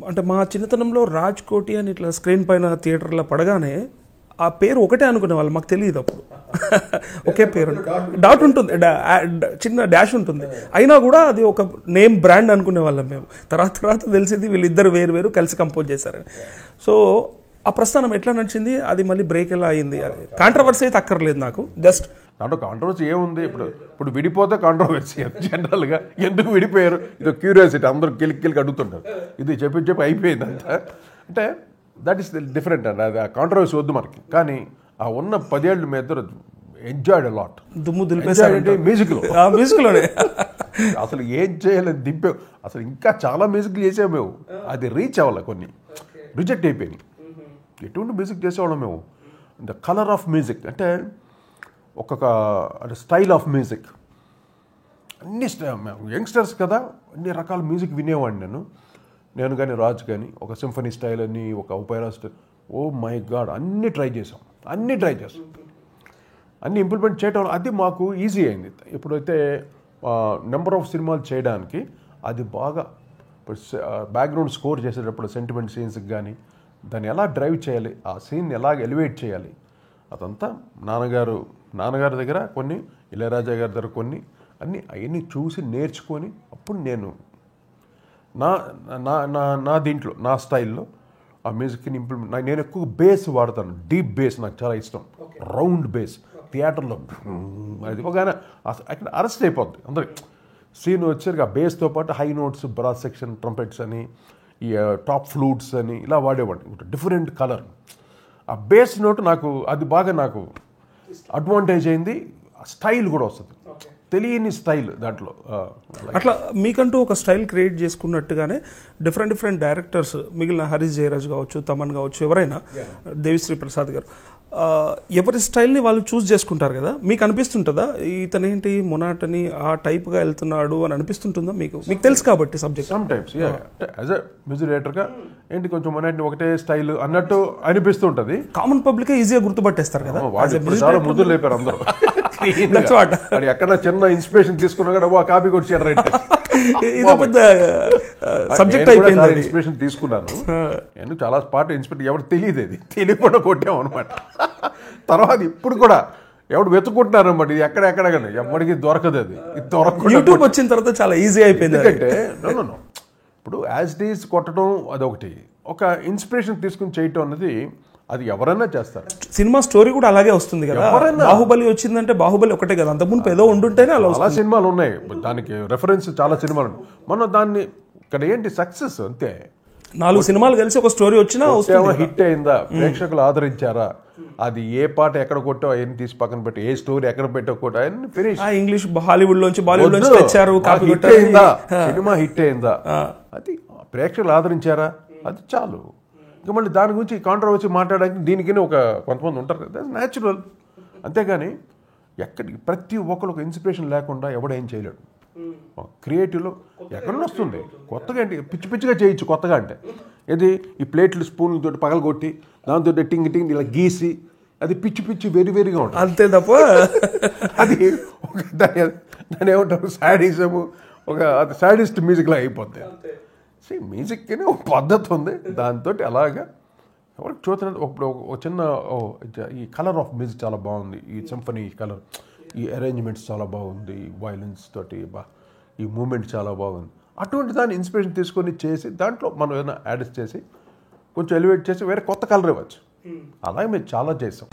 అంటే మా చిన్నతనంలో రాజ్ కోటి అని ఇట్లా స్క్రీన్ పైన థియేటర్లో పడగానే ఆ పేరు ఒకటే అనుకునే వాళ్ళు, మాకు తెలియదు అప్పుడు. ఒకే పేరు డాట్ ఉంటుంది, చిన్న డాష్ ఉంటుంది, అయినా కూడా అది ఒక నేమ్ బ్రాండ్ అనుకునే వాళ్ళం మేము. తర్వాత తెలిసింది వీళ్ళిద్దరు వేరు కలిసి కంపోజ్ చేశారని. సో ఆ ప్రస్థానం ఎట్లా నడిచింది, అది మళ్ళీ బ్రేక్ ఎలా అయింది? కాంట్రవర్సీ అయితే అక్కర్లేదు నాకు, జస్ట్ దాంట్లో కాంట్రవర్సీ ఏముంది? ఇప్పుడు విడిపోతే కాంట్రవర్సీ జనరల్గా. ఎందుకు విడిపోయారు, ఇది క్యూరియాసిటీ, అందరూ కిలికి అడుగుతుంటారు. ఇది చెప్పి అయిపోయింది అంతా. అంటే దట్ ఈస్ డిఫరెంట్ అండి, అది ఆ కాంట్రవర్సీ వద్దు మనకి. కానీ ఆ ఉన్న 10 ఏళ్ళు మీ ఇద్దరు ఎంజాయ్డ్ అలాట్. దుమ్ము దులిపేసారంటే మ్యూజిక్లోనే అసలు ఏం చేయాలని దింపావు. అసలు ఇంకా చాలా మ్యూజిక్ చేసాము మేము, అది రీచ్ అవ్వాలి, కొన్ని రిజెక్ట్ అయిపోయినాయి. ఎటువంటి మ్యూజిక్ చేసేవాళ్ళం మేము. ద కలర్ ఆఫ్ మ్యూజిక్ అంటే ఒక్కొక్క స్టైల్ ఆఫ్ మ్యూజిక్, అన్ని యంగ్స్టర్స్ కదా, అన్ని రకాల మ్యూజిక్ వినేవాడిని నేను కానీ రాజు కానీ. ఒక సింఫనీ స్టైల్ అని, ఒక opera style, oh my god, అన్నీ ట్రై చేసాం, అన్నీ ఇంప్లిమెంట్ చేయడం. అది మాకు ఈజీ అయింది. ఇప్పుడైతే నెంబర్ ఆఫ్ సినిమాలు చేయడానికి అది బాగా బ్యాక్గ్రౌండ్ స్కోర్ చేసేటప్పుడు సెంటిమెంట్ సీన్స్కి కానీ దాన్ని ఎలా డ్రైవ్ చేయాలి, ఆ సీన్ ఎలా ఎలివేట్ చేయాలి, అదంతా నాన్నగారి దగ్గర కొన్ని, ఇళయరాజా గారి దగ్గర కొన్ని, అవన్నీ చూసి నేర్చుకొని అప్పుడు నేను నా దీంట్లో నా స్టైల్లో ఆ మ్యూజిక్ని ఇంప్లిమెంట్. నేను ఎక్కువ బేస్ వాడతాను, డీప్ బేస్ నాకు చాలా ఇష్టం, రౌండ్ బేస్. థియేటర్లో అది ఒకగానే అక్కడ అరెస్ట్ అయిపోద్ది అందరికి. సీన్ వచ్చేసరికి ఆ బేస్తో పాటు high notes, brass section, trumpets అని, ఈ టాప్ ఫ్లూట్స్ అని ఇలా వాడేవాడిని, డిఫరెంట్ కలర్. ఆ బేస్ నోట్ నాకు అది బాగా నాకు అడ్వాంటేజ్ అయింది. స్టైల్ కూడా వస్తుంది, తెలియని స్టైల్ దాంట్లో. అట్లా మీకంటూ ఒక స్టైల్ క్రియేట్ చేసుకున్నట్టుగానే డిఫరెంట్ డైరెక్టర్స్, మిగిలిన హరీష్ జయరాజ్ కావచ్చు, తమన్ కావచ్చు, ఎవరైనా, దేవిశ్రీ ప్రసాద్ గారు, ఎవరి స్టైల్ని వాళ్ళు చూస్ చేసుకుంటారు కదా. మీకు అనిపిస్తుంటుందా ఇతనేంటి మొనాటని ఆ టైప్గా వెళ్తున్నాడు అని అనిపిస్తుంటుందా? మీకు తెలుసు కాబట్టి subject. Some times as a music డైరెక్టర్గా ఏంటి కొంచెం మొనాటని ఒకటే స్టైల్ అన్నట్టు అనిపిస్తుంటుంది. కామన్ పబ్లిక్ ఈజీగా గుర్తుపట్టేస్తారు కదా. చాలా ముద్దులు లేపారు అందరూ. ఎక్కడ చిన్న ఇన్స్పిరేషన్ తీసుకున్నా కూడా కాపీ కొట్టారు. సబ్జెక్ట్ అయిపోయింది. ఇన్స్పిరేషన్ తీసుకున్నాను నేను చాలా పాట ఇన్స్పిరేషన్, ఎవరు తెలియదు, అది తెలియకుండా కొట్టాం అనమాట. తర్వాత ఇప్పుడు కూడా ఎవడు వెతుకుంటున్నారు అనమాట, ఇది ఎక్కడ ఎవరికి దొరకదు, అది దొరకదు. యూట్యూబ్ వచ్చిన తర్వాత చాలా ఈజీ అయిపోయింది. ఎందుకంటే ఇప్పుడు యాజ్ ఇట్ ఈజ్ కొట్టడం అదొకటి, ఒక ఇన్స్పిరేషన్ తీసుకుని చేయటం అనేది అది ఎవరైనా చేస్తారు. సినిమా స్టోరీ కూడా అలాగే వస్తుంది కదా. బాహుబలి వచ్చిందంటే బాహుబలి ఒకటే కదా, అంతకుముందు ఏదో ఉండుంటేనే అలా చాలా సినిమాలు ఉన్నాయి, దానికి రెఫరెన్స్ చాలా సినిమాలు ఉన్నాయి. మనం దాన్ని ఇక్కడ ఏంటి సక్సెస్ అంతే. 4 సినిమాలు కలిసి ఒక స్టోరీ వచ్చినా హిట్ అయిందా, ప్రేక్షకులు ఆదరించారా, అది ఏ పాట ఎక్కడ కొట్టావు అవన్నీ తీసి పక్కన పెట్టి, ఏ స్టోరీ ఎక్కడ పెట్టావు అవన్నీ ఫినిష్. ఇంగ్లీష్ హాలీవుడ్ లోంచి బాలీవుడ్ నుంచి తెచ్చారు, సినిమా హిట్ అయిందా, అది ప్రేక్షకులు ఆదరించారా, అది చాలు. ఇంకా మళ్ళీ దాని గురించి కాంట్రవర్సీ మాట్లాడడానికి దీనికి ఒక కొంతమంది ఉంటారు కదా, న్యాచురల్. అంతేగాని ఎక్కడికి ప్రతి ఒక్కరు ఒక ఇన్స్పిరేషన్ లేకుండా ఎవడేం చేయలేడు. క్రియేటివ్లో ఎక్కడో వస్తుంది కొత్తగా, అంటే పిచ్చిగా చేయొచ్చు కొత్తగా. అంటే ఇది ఈ ప్లేట్లు స్పూన్లతో పగలగొట్టి దాంతో టింగ్ ఇలా గీసి అది పిచ్చి వేరుగా ఉంటుంది అంతే తప్ప అది దాని ఏమంటారు సాడిజము, అది సాడిస్ట్ మ్యూజిక్లా అయిపోద్ది. మ్యూజిక్కి ఒక పద్ధతి ఉంది, దాంతో అలాగా ఎవరికి చూస్తున్నది. ఒక చిన్న ఈ కలర్ ఆఫ్ మ్యూజిక్ చాలా బాగుంది, ఈ సింఫనీ కలర్, ఈ అరేంజ్మెంట్స్ చాలా బాగుంది, ఈ వైలెన్స్ తోటి ఈ మూమెంట్ చాలా బాగుంది. అటువంటి దాన్ని ఇన్స్పిరేషన్ తీసుకొని చేసి దాంట్లో మనం ఏదైనా యాడ్ చేసి కొంచెం ఎలివేట్ చేసి వేరే కొత్త కలర్ ఇవ్వచ్చు. అలాగే మేము చాలా చేసాం.